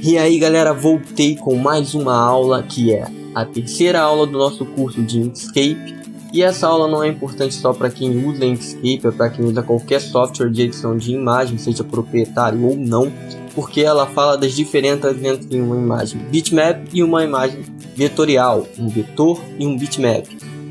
E aí galera, voltei com mais uma aula que é a terceira aula do nosso curso de Inkscape. E essa aula não é importante só para quem usa Inkscape, é para quem usa qualquer software de edição de imagem, seja proprietário ou não, porque ela fala das diferenças entre uma imagem bitmap e uma imagem vetorial, um vetor e um bitmap.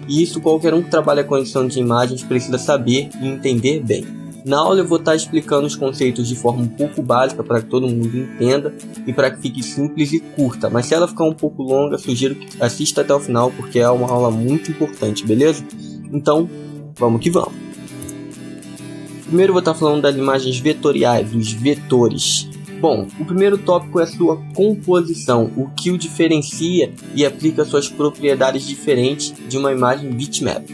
E isso qualquer um que trabalha com edição de imagens precisa saber e entender bem. Na aula eu vou estar explicando os conceitos de forma um pouco básica para que todo mundo entenda e para que fique simples e curta, mas se ela ficar um pouco longa, sugiro que assista até o final porque é uma aula muito importante, beleza? Então, vamos que vamos! Primeiro eu vou estar falando das imagens vetoriais, dos vetores. Bom, o primeiro tópico é a sua composição, o que o diferencia e aplica suas propriedades diferentes de uma imagem bitmap.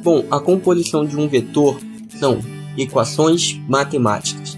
Bom, a composição de um vetor são equações matemáticas.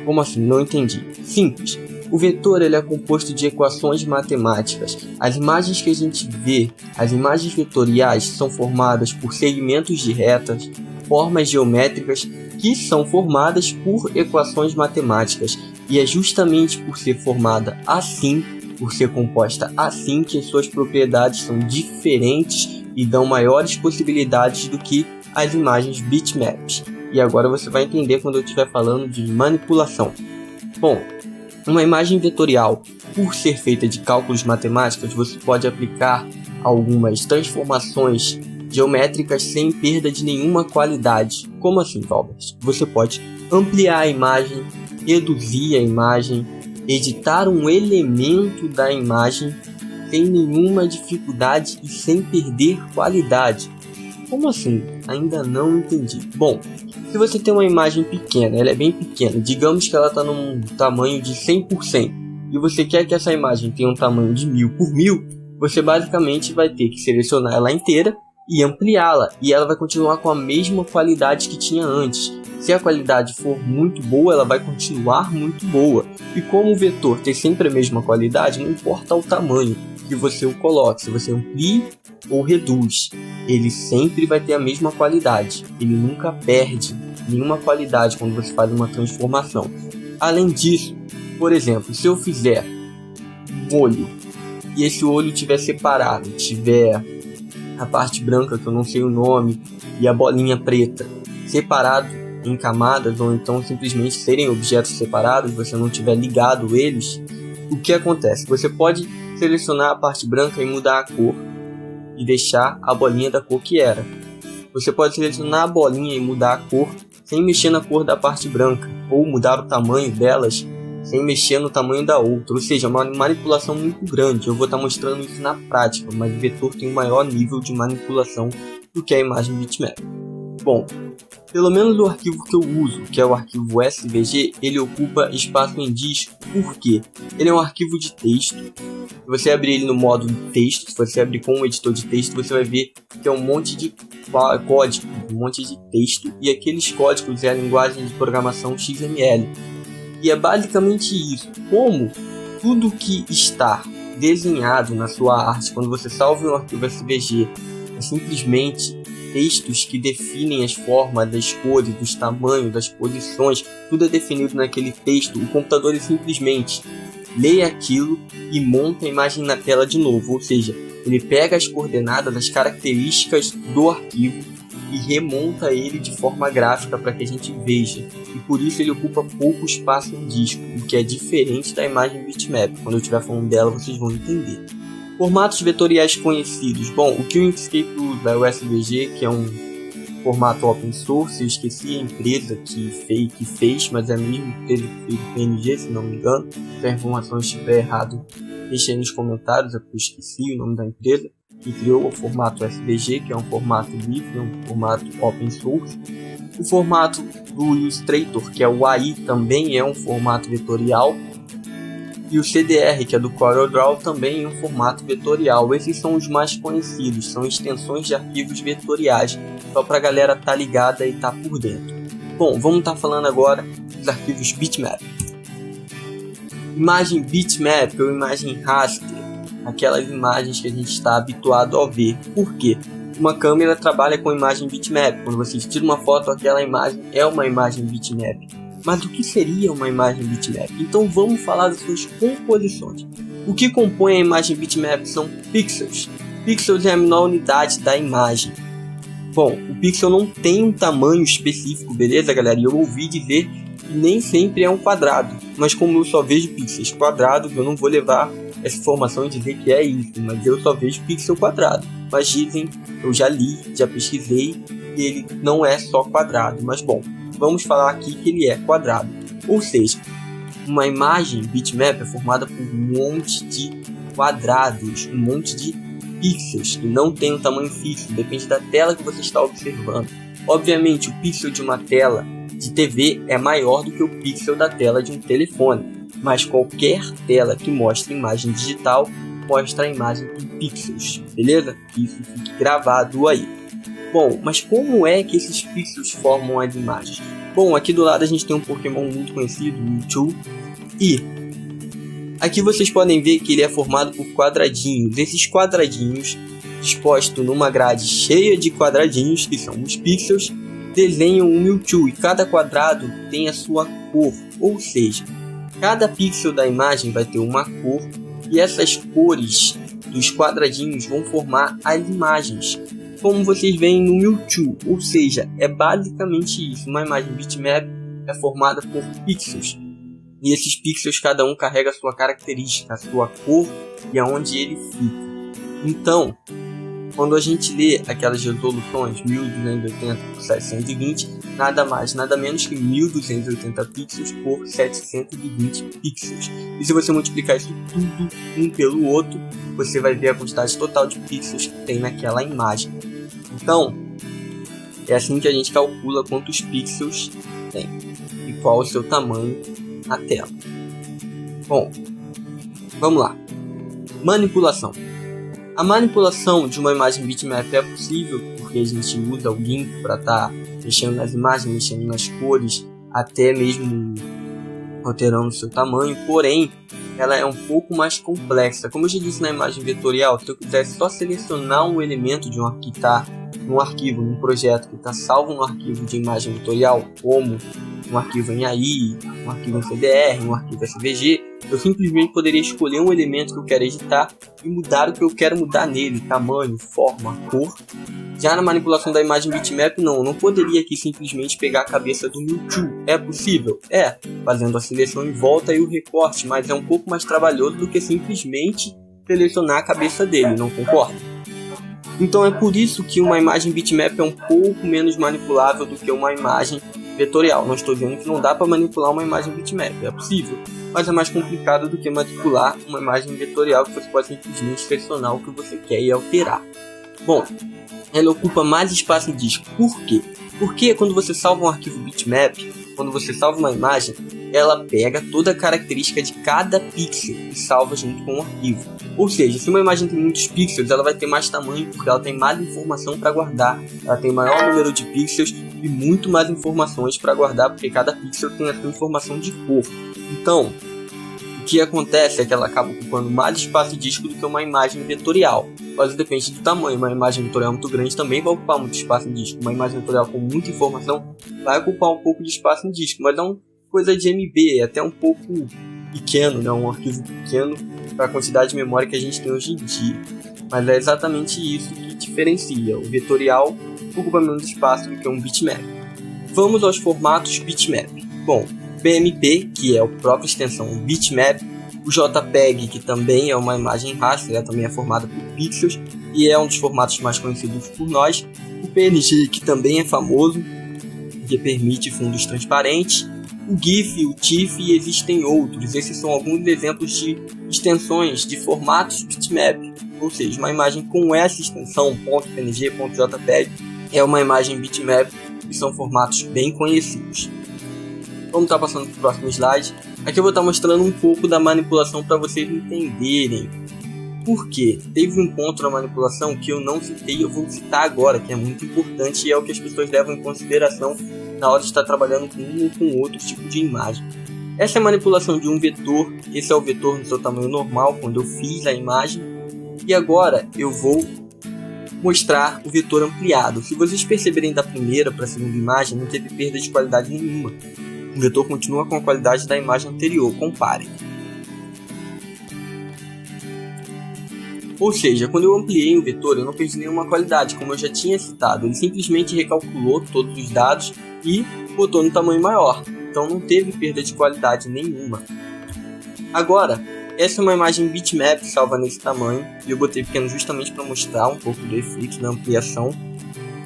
Como assim? Não entendi. Simples. O vetor ele é composto de equações matemáticas. As imagens que a gente vê, as imagens vetoriais, são formadas por segmentos de retas, formas geométricas que são formadas por equações matemáticas. E é justamente por ser formada assim, por ser composta assim, que as suas propriedades são diferentes e dão maiores possibilidades do que as imagens bitmaps. E agora você vai entender quando eu estiver falando de manipulação. Bom, uma imagem vetorial, por ser feita de cálculos matemáticos, você pode aplicar algumas transformações geométricas sem perda de nenhuma qualidade. Como assim, Valbert? Você pode ampliar a imagem, reduzir a imagem, editar um elemento da imagem sem nenhuma dificuldade e sem perder qualidade. Como assim? Ainda não entendi. Bom, se você tem uma imagem pequena, ela é bem pequena, digamos que ela está num tamanho de 100%, e você quer que essa imagem tenha um tamanho de 1000 por 1000, você basicamente vai ter que selecionar ela inteira e ampliá-la, e ela vai continuar com a mesma qualidade que tinha antes. Se a qualidade for muito boa, ela vai continuar muito boa. E como o vetor tem sempre a mesma qualidade, não importa o tamanho que você o coloque, se você amplia ou reduz, ele sempre vai ter a mesma qualidade. Ele nunca perde nenhuma qualidade quando você faz uma transformação. Além disso, por exemplo, se eu fizer um olho e esse olho estiver separado, tiver a parte branca que eu não sei o nome e a bolinha preta separado em camadas, ou então simplesmente serem objetos separados, você não tiver ligado eles, o que acontece? Você pode selecionar a parte branca e mudar a cor e deixar a bolinha da cor que era. Você pode selecionar a bolinha e mudar a cor sem mexer na cor da parte branca, ou mudar o tamanho delas sem mexer no tamanho da outra, ou seja, uma manipulação muito grande. Eu vou estar mostrando isso na prática, mas o vetor tem um maior nível de manipulação do que a imagem bitmap. Bom, pelo menos o arquivo que eu uso, que é o arquivo SVG, ele ocupa espaço em disco. Por quê? Ele é um arquivo de texto. Se você abrir ele no modo de texto, se você abrir com um editor de texto, você vai ver que é um monte de código, um monte de texto, e aqueles códigos é a linguagem de programação XML. E é basicamente isso. Como tudo que está desenhado na sua arte, quando você salva um arquivo SVG, é simplesmente textos que definem as formas, das cores, dos tamanhos, das posições, tudo é definido naquele texto. O computador ele simplesmente lê aquilo e monta a imagem na tela de novo, ou seja, ele pega as coordenadas, as características do arquivo e remonta ele de forma gráfica para que a gente veja, e por isso ele ocupa pouco espaço em disco, o que é diferente da imagem bitmap. Quando eu estiver falando dela vocês vão entender. Formatos vetoriais conhecidos. Bom, o que o Inkscape usa é o SVG, que é um formato open source. Eu esqueci a empresa que fez, mas é a mesma empresa que fez o PNG, se não me engano. Se a informação estiver errada, deixe aí nos comentários, é porque eu esqueci o nome da empresa que criou o formato SVG, que é um formato livre, um formato open source. O formato do Illustrator, que é o AI, também é um formato vetorial. E o CDR, que é do CorelDRAW, também é um formato vetorial. Esses são os mais conhecidos, são extensões de arquivos vetoriais, só para a galera estar ligada e estar por dentro. Bom, vamos estar falando agora dos arquivos bitmap. Imagem bitmap ou imagem raster, aquelas imagens que a gente está habituado a ver. Por quê? Uma câmera trabalha com imagem bitmap. Quando você tira uma foto, aquela imagem é uma imagem bitmap. Mas o que seria uma imagem bitmap? Então vamos falar das suas composições. O que compõe a imagem bitmap são pixels. Pixels é a menor unidade da imagem. Bom, o pixel não tem um tamanho específico, beleza, galera? E eu ouvi dizer que nem sempre é um quadrado. Mas como eu só vejo pixels quadrados, eu não vou levar essa informação e dizer que é isso. Mas eu só vejo pixel quadrado. Mas dizem, eu já li, já pesquisei, que ele não é só quadrado. Mas bom, vamos falar aqui que ele é quadrado. Ou seja, uma imagem bitmap é formada por um monte de quadrados, um monte de pixels que não tem um tamanho fixo, depende da tela que você está observando. Obviamente, o pixel de uma tela de TV é maior do que o pixel da tela de um telefone, mas qualquer tela que mostre imagem digital mostra a imagem em pixels, beleza? Isso fique gravado aí. Bom, mas como é que esses pixels formam as imagens? Bom, aqui do lado a gente tem um Pokémon muito conhecido, Mewtwo, e aqui vocês podem ver que ele é formado por quadradinhos. Esses quadradinhos, dispostos numa grade cheia de quadradinhos, que são os pixels, desenham um Mewtwo, e cada quadrado tem a sua cor. Ou seja, cada pixel da imagem vai ter uma cor, e essas cores dos quadradinhos vão formar as imagens, como vocês veem no Mewtwo. Ou seja, é basicamente isso. Uma imagem bitmap é formada por pixels. E esses pixels, cada um carrega a sua característica, a sua cor e aonde ele fica. Então, quando a gente lê aquelas resoluções 1280 por 720, nada mais, nada menos que 1280 pixels por 720 pixels. E se você multiplicar isso tudo um pelo outro, você vai ver a quantidade total de pixels que tem naquela imagem. Então, é assim que a gente calcula quantos pixels tem e qual o seu tamanho na tela. Bom, vamos lá. Manipulação. A manipulação de uma imagem bitmap é possível porque a gente usa o GIMP para estar mexendo nas imagens, mexendo nas cores, até mesmo alterando o seu tamanho, porém ela é um pouco mais complexa. Como eu já disse na imagem vetorial, se eu quiser só selecionar um elemento de um arquivo que está num arquivo, num projeto que está salvo no arquivo de imagem vetorial, como um arquivo em AI, um arquivo em CDR, um arquivo SVG, eu simplesmente poderia escolher um elemento que eu quero editar e mudar o que eu quero mudar nele, tamanho, forma, cor. Já na manipulação da imagem bitmap, não poderia aqui simplesmente pegar a cabeça do Mewtwo. É possível? É, fazendo a seleção em volta e o recorte, mas é um pouco mais trabalhoso do que simplesmente selecionar a cabeça dele, não concorda? Então é por isso que uma imagem bitmap é um pouco menos manipulável do que uma imagem vetorial. Não estou dizendo que não dá para manipular uma imagem bitmap, é possível, mas é mais complicado do que manipular uma imagem vetorial, que você pode simplesmente selecionar o que você quer e alterar. Bom, ela ocupa mais espaço em disco. Por quê? Porque quando você salva um arquivo bitmap, quando você salva uma imagem, ela pega toda a característica de cada pixel e salva junto com o arquivo. Ou seja, se uma imagem tem muitos pixels, ela vai ter mais tamanho porque ela tem mais informação para guardar. Ela tem maior número de pixels e muito mais informações para guardar, porque cada pixel tem a sua informação de cor. Então, o que acontece é que ela acaba ocupando mais espaço de disco do que uma imagem vetorial. Mas depende do tamanho. Uma imagem vetorial muito grande também vai ocupar muito espaço em disco. Uma imagem vetorial com muita informação vai ocupar um pouco de espaço em disco, mas é uma coisa de MB, é até um pouco pequeno, né? Um arquivo pequeno para a quantidade de memória que a gente tem hoje em dia. Mas é exatamente isso que diferencia. O vetorial ocupa menos espaço do que um bitmap. Vamos aos formatos bitmap. Bom, BMP, que é a própria extensão bitmap, o JPEG, que também é uma imagem raster, ela também é formada por pixels e é um dos formatos mais conhecidos por nós, o PNG, que também é famoso, que permite fundos transparentes, o GIF, o TIFF e existem outros. Esses são alguns exemplos de extensões de formatos bitmap, ou seja, uma imagem com essa extensão .png, .jpeg, é uma imagem bitmap e são formatos bem conhecidos. Vamos estar passando para o próximo slide. Aqui eu vou estar mostrando um pouco da manipulação para vocês entenderem. Por quê? Teve um ponto na manipulação que eu não citei e eu vou citar agora, que é muito importante e é o que as pessoas levam em consideração na hora de estar trabalhando com um ou com outro tipo de imagem. Essa é a manipulação de um vetor. Esse é o vetor no seu tamanho normal, quando eu fiz a imagem. E agora eu vou mostrar o vetor ampliado. Se vocês perceberem da primeira para a segunda imagem, não teve perda de qualidade nenhuma. o vetor continua com a qualidade da imagem anterior, compare. Ou seja, quando eu ampliei o vetor, eu não perdi nenhuma qualidade, como eu já tinha citado. Ele simplesmente recalculou todos os dados e botou no tamanho maior. Então não teve perda de qualidade nenhuma. Agora, essa é uma imagem bitmap salva nesse tamanho. E eu botei pequeno justamente para mostrar um pouco do efeito da ampliação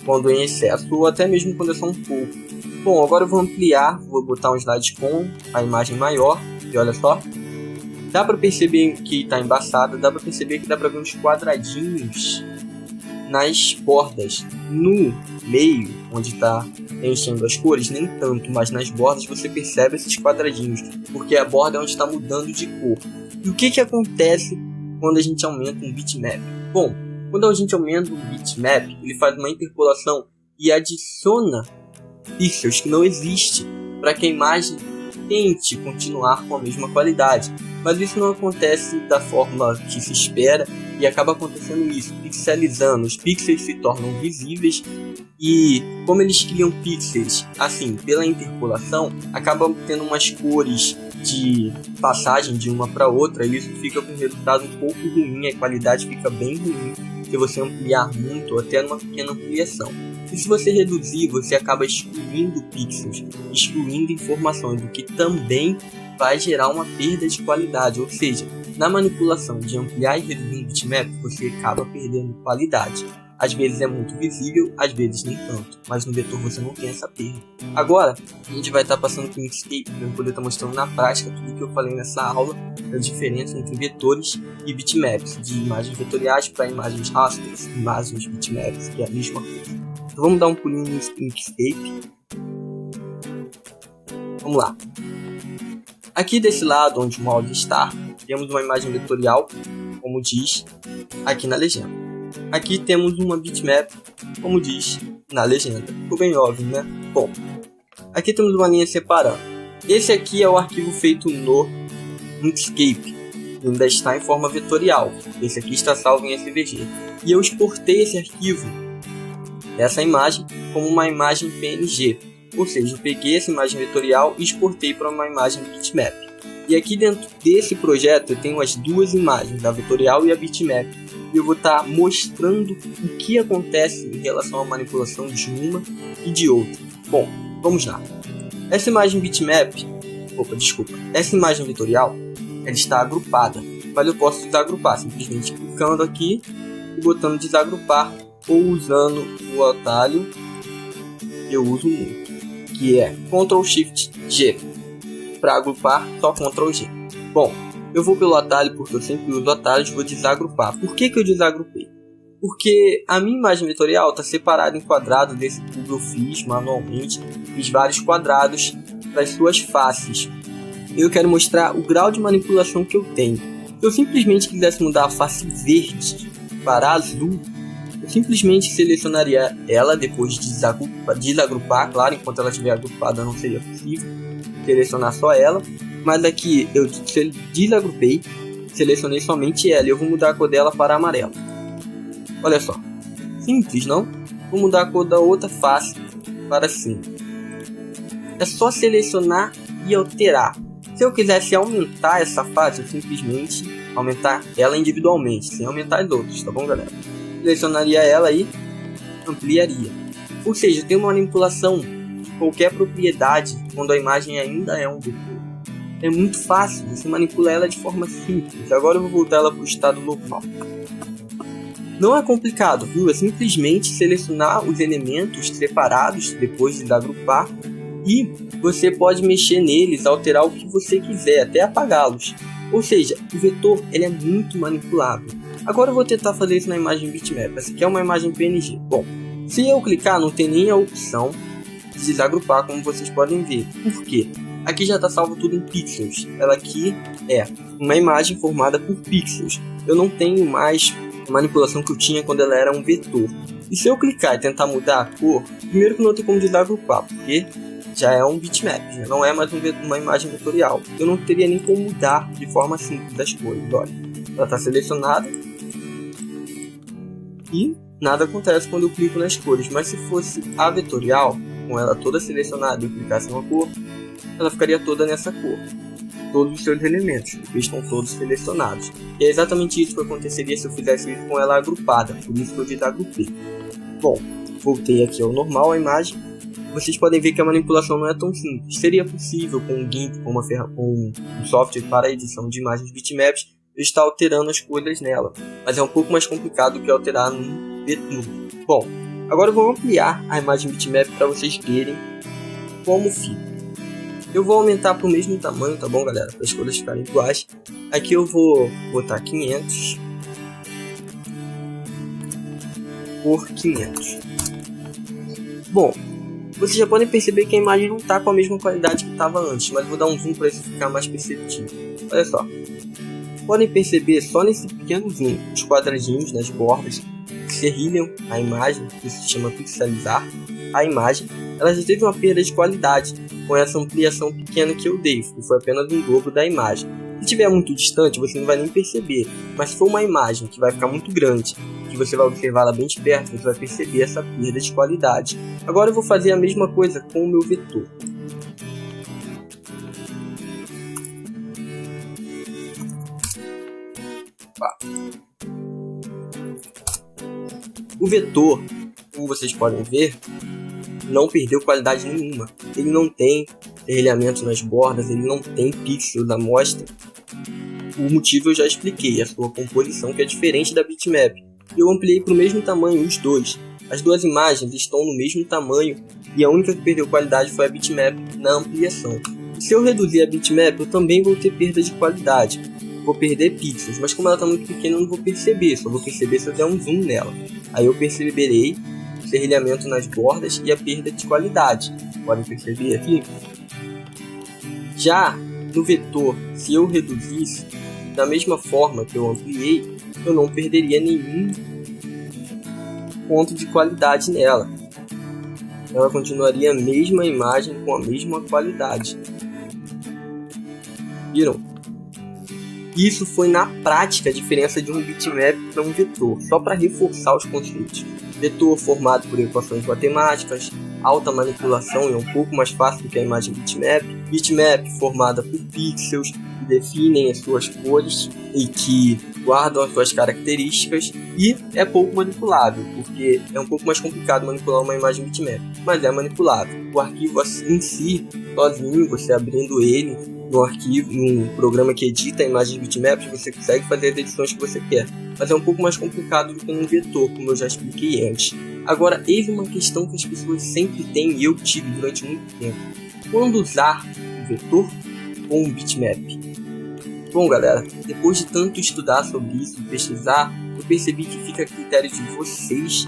quando em excesso, ou até mesmo quando é só um pouco. Bom, agora eu vou ampliar, vou botar um slide com a imagem maior. E olha só. Dá para perceber que está embaçada, dá para perceber que dá para ver uns quadradinhos nas bordas. No meio, onde está enchendo as cores, nem tanto, mas nas bordas você percebe esses quadradinhos, porque a borda é onde está mudando de cor. E o que acontece quando a gente aumenta um bitmap? Bom, quando a gente aumenta um bitmap, ele faz uma interpolação e adiciona pixels que não existem para que a imagem tente continuar com a mesma qualidade. Mas isso não acontece da forma que se espera e acaba acontecendo isso, pixelizando. Os pixels se tornam visíveis e como eles criam pixels assim, pela interpolação, acabam tendo umas cores de passagem de uma para outra e isso fica com um resultado um pouco ruim, a qualidade fica bem ruim se você ampliar muito ou até numa pequena ampliação. E se você reduzir, você acaba excluindo pixels, excluindo informações, o que também vai gerar uma perda de qualidade. Ou seja, na manipulação de ampliar e reduzir um bitmap, você acaba perdendo qualidade. Às vezes é muito visível, às vezes nem tanto, mas no vetor você não tem essa perda. Agora, a gente vai estar passando para o Inkscape para eu poder estar mostrando na prática tudo que eu falei nessa aula, da diferença entre vetores e bitmaps, de imagens vetoriais para imagens rasters, imagens bitmaps, que é a mesma coisa. Então vamos dar um pulinho no Inkscape. Vamos lá. Aqui desse lado, onde o mouse está, temos uma imagem vetorial, como diz aqui na legenda. Aqui temos uma bitmap, como diz na legenda. Ficou bem óbvio, né? Bom, aqui temos uma linha separando. Esse aqui é o arquivo feito no Inkscape. Ainda está em forma vetorial. Esse aqui está salvo em SVG. E eu exportei esse arquivo, essa imagem, como uma imagem PNG. Ou seja, eu peguei essa imagem vetorial e exportei para uma imagem bitmap. E aqui dentro desse projeto eu tenho as duas imagens, a vetorial e a bitmap. E eu vou estar mostrando o que acontece em relação à manipulação de uma e de outra. Bom, vamos lá. Essa imagem bitmap, essa imagem vetorial, ela está agrupada. Mas eu posso desagrupar, simplesmente clicando aqui e botando desagrupar ou usando o atalho que eu uso muito, que é Ctrl Shift G. Para agrupar, só Ctrl G. Bom, eu vou pelo atalho porque eu sempre uso atalhos, vou desagrupar. Por que eu desagrupei? Porque a minha imagem vetorial está separada em quadrados desse cubo eu fiz manualmente, fiz vários quadrados para as suas faces. Eu quero mostrar o grau de manipulação que eu tenho. Se eu simplesmente quisesse mudar a face verde para azul, eu simplesmente selecionaria ela depois de desagrupar, claro, enquanto ela estiver agrupada não seria possível selecionar só ela, mas aqui eu desagrupei, selecionei somente ela e eu vou mudar a cor dela para amarelo. Olha só, simples, não? Vou mudar a cor da outra face para cinza. É só selecionar e alterar. Se eu quisesse aumentar essa face, eu simplesmente aumentar ela individualmente, sem aumentar as outras, tá bom, galera? Selecionaria ela e ampliaria. Ou seja, tem uma manipulação de qualquer propriedade quando a imagem ainda é um vetor. É muito fácil, você manipula ela de forma simples. Agora eu vou voltar ela para o estado normal. Não é complicado, viu? É simplesmente selecionar os elementos separados depois de desagrupar e você pode mexer neles, alterar o que você quiser, até apagá-los. Ou seja, o vetor ele é muito manipulável. Agora eu vou tentar fazer isso na imagem bitmap. Essa aqui é uma imagem PNG. Bom, se eu clicar não tem nem a opção de desagrupar, como vocês podem ver. Por quê? Aqui já está salvo tudo em pixels. Ela aqui é uma imagem formada por pixels. Eu não tenho mais a manipulação que eu tinha quando ela era um vetor. E se eu clicar e tentar mudar a cor, primeiro que não tem como desagrupar, porque já é um bitmap, já não é mais uma imagem vetorial. Eu não teria nem como mudar de forma simples as cores. Olha, ela está selecionada e nada acontece quando eu clico nas cores. Mas se fosse a vetorial, com ela toda selecionada e eu clicasse em uma cor, ela ficaria toda nessa cor. Todos os seus elementos, porque estão todos selecionados. E é exatamente isso que aconteceria se eu fizesse isso com ela agrupada, por isso que eu desagrupei. Bom, voltei aqui ao normal a imagem. Vocês podem ver que a manipulação não é tão simples. Seria possível com um GIMP, com um software para edição de imagens bitmaps, eu estar alterando as coisas nela. Mas é um pouco mais complicado do que alterar num vetor. Bom, agora eu vou ampliar a imagem bitmap para vocês verem como fica. Eu vou aumentar para o mesmo tamanho, tá bom, galera? Para as coisas ficarem iguais. Aqui eu vou botar 500 por 500. Bom, vocês já podem perceber que a imagem não está com a mesma qualidade que estava antes, mas vou dar um zoom para isso ficar mais perceptível. Olha só. Podem perceber só nesse pequeno zoom os quadradinhos nas bordas que serrilham a imagem, que se chama pixelizar a imagem. Ela já teve uma perda de qualidade com essa ampliação pequena que eu dei, que foi apenas um dobro da imagem. Se estiver muito distante, você não vai nem perceber, mas se for uma imagem que vai ficar muito grande, que você vai observar ela bem de perto, você vai perceber essa perda de qualidade. Agora eu vou fazer a mesma coisa com o meu vetor. O vetor, como vocês podem ver, não perdeu qualidade nenhuma. Ele não tem serrilhamento nas bordas, ele não tem pixels da amostra. O motivo eu já expliquei, a sua composição que é diferente da bitmap. Eu ampliei para o mesmo tamanho os dois. As duas imagens estão no mesmo tamanho e a única que perdeu qualidade foi a bitmap na ampliação. E se eu reduzir a bitmap, eu também vou ter perda de qualidade. Vou perder pixels, mas como ela está muito pequena eu não vou perceber, só vou perceber se eu der um zoom nela. Aí eu perceberei o serrilhamento nas bordas e a perda de qualidade. Podem perceber aqui? Já no vetor, se eu reduzisse, da mesma forma que eu ampliei, eu não perderia nenhum ponto de qualidade nela. Ela continuaria a mesma imagem com a mesma qualidade. Viram? Isso foi na prática a diferença de um bitmap para um vetor, só para reforçar os conceitos. Vetor formado por equações matemáticas, alta manipulação é um pouco mais fácil do que a imagem bitmap. Bitmap formada por pixels que definem as suas cores e que guardam as suas características, e é pouco manipulável, porque é um pouco mais complicado manipular uma imagem bitmap, mas é manipulável. O arquivo em si, sozinho, você abrindo ele no arquivo, num programa que edita imagens bitmaps, você consegue fazer as edições que você quer, mas é um pouco mais complicado do que um vetor, como eu já expliquei antes. Agora, eis uma questão que as pessoas sempre têm e eu tive durante muito tempo: quando usar um vetor ou um bitmap? Bom, galera, depois de tanto estudar sobre isso e pesquisar, eu percebi que fica a critério de vocês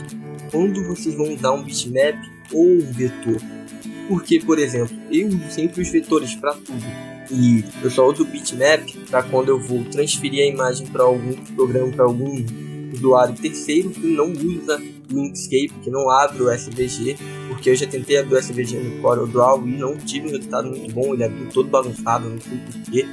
quando vocês vão usar um bitmap ou um vetor. Porque, por exemplo, eu uso sempre os vetores para tudo. E eu só uso o bitmap para quando eu vou transferir a imagem para algum programa, para algum usuário terceiro que não usa o Inkscape, que não abre o SVG, porque eu já tentei abrir o SVG no CorelDRAW e não tive um resultado muito bom. Ele abriu todo bagunçado, não sei porquê.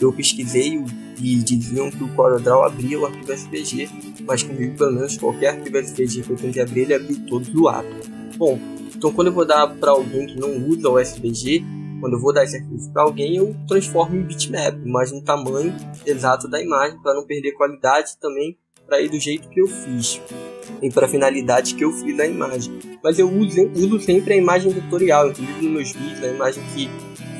Eu pesquisei e diziam que o CorelDRAW abria o arquivo SVG, mas comigo, pelo menos, qualquer arquivo SVG que eu tentei abrir, ele abriu todo zoado. Bom, então quando eu vou dar para alguém que não usa o SVG, quando eu vou dar esse arquivo para alguém, eu transformo em bitmap, mas no tamanho exato da imagem, para não perder qualidade, também para ir do jeito que eu fiz e para a finalidade que eu fiz da imagem. Mas eu uso sempre a imagem vetorial, inclusive nos meus vídeos, a imagem que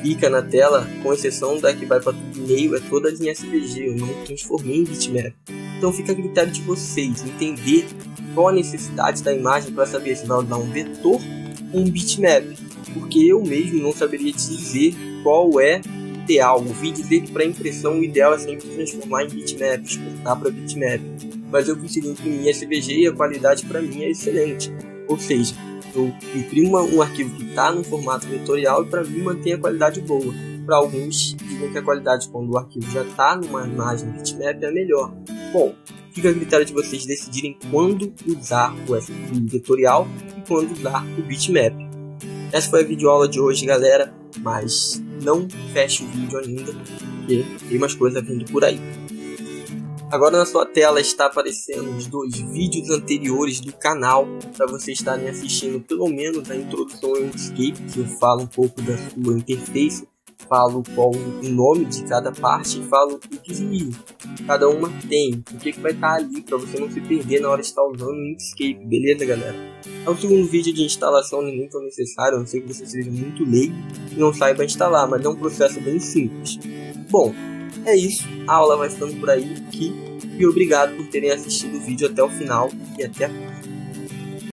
fica na tela, com exceção da que vai para o e-mail, é toda em SVG, eu não transformei em bitmap. Então fica a critério de vocês entender qual a necessidade da imagem para saber se vai usar um vetor ou um bitmap, porque eu mesmo não saberia dizer qual é ideal. Ouvi dizer que para impressão o ideal é sempre transformar em bitmap, exportar para bitmap, mas eu consegui imprimir SVG e a qualidade para mim é excelente. Ou seja, eu imprimo um arquivo que está no formato vetorial e para mim mantém a qualidade boa. Para alguns dizem que a qualidade quando o arquivo já está numa imagem bitmap é melhor. Bom, fica a critério de vocês decidirem quando usar o vetorial e quando usar o bitmap. Essa foi a videoaula de hoje, galera, mas não feche o vídeo ainda, porque tem mais coisa vindo por aí. Agora na sua tela está aparecendo os 2 vídeos anteriores do canal para vocês estarem assistindo pelo menos a introdução ao Inkscape, que eu falo um pouco da sua interface, falo qual o nome de cada parte e falo o que cada uma tem, o que vai estar ali para você não se perder na hora de estar usando o Inkscape, beleza galera? É o segundo vídeo de instalação, não é nem tão necessário, a não ser que você seja muito leigo e não saiba instalar, mas é um processo bem simples. Bom, é isso, a aula vai ficando por aí aqui e obrigado por terem assistido o vídeo até o final e até a próxima.